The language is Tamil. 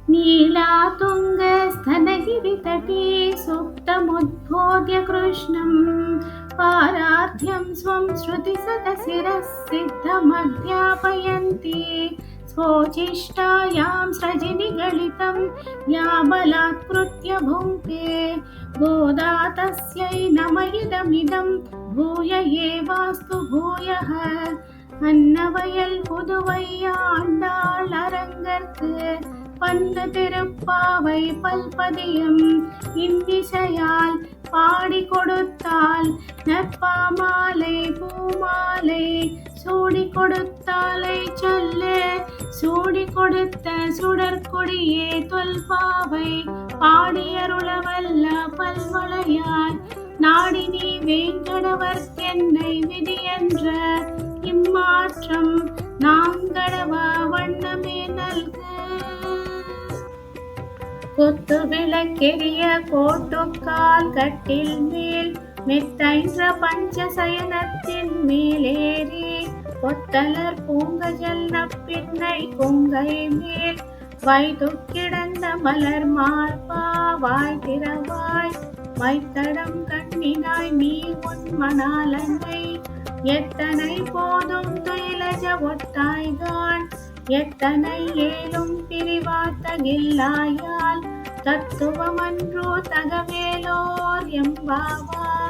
नीलातुङ्गस्तनगिरितटे सुप्तमुद्बोध्य कृष्णं पारार्थ्यं स्वं श्रुतिसदशिरः सिद्धमध्यापयन्ति स्वोच्छिष्टायां स्रजिनिगलितं या बलात्कृत्य भुङ्क्ते गोदा तस्यै नम इदमिदं भूय एवास्तु भूयः அன்னவயல் புதுவையாண்டாள் அரங்கற்கு பன்னு திருப்பாவை பல்பதியம் இன்னிசையால் பாடி கொடுத்தாள் நற்பாமாலை பூமாலை சூடி கொடுத்தாலை சொல்லு சூடி கொடுத்த சுடற்கொடியே தொல்பாவை பாடியருளவல்ல பல்வளையாய் நாடி நீ வேங்கடவர்க்கென்னை விதியென்ற இம்மாற்றம் நாங்கடவ வண்ணமே நல்க. கொத்து விளக்கெரிய கோட்டுக்கால் கட்டில் மேல் மெத்தைன்ற பஞ்சசயனத்தின் மேலேறி கொத்தலர் பூங்கஜல் நப்பின்னை கொங்கை மேல் வைத்து கிடந்த மலர் மார்பா வாய் திறவாய் வைத்தடம் கண்ணினாய் நீ உன் மணாலனை எத்தனை போதும் துயிலஜ ஒட்டாய்கான் எத்தனை ஏலும் பிரிவாத்தகில்லாயால் தத்துவமன்றோ தகவேலோர் எம்பாவாய்.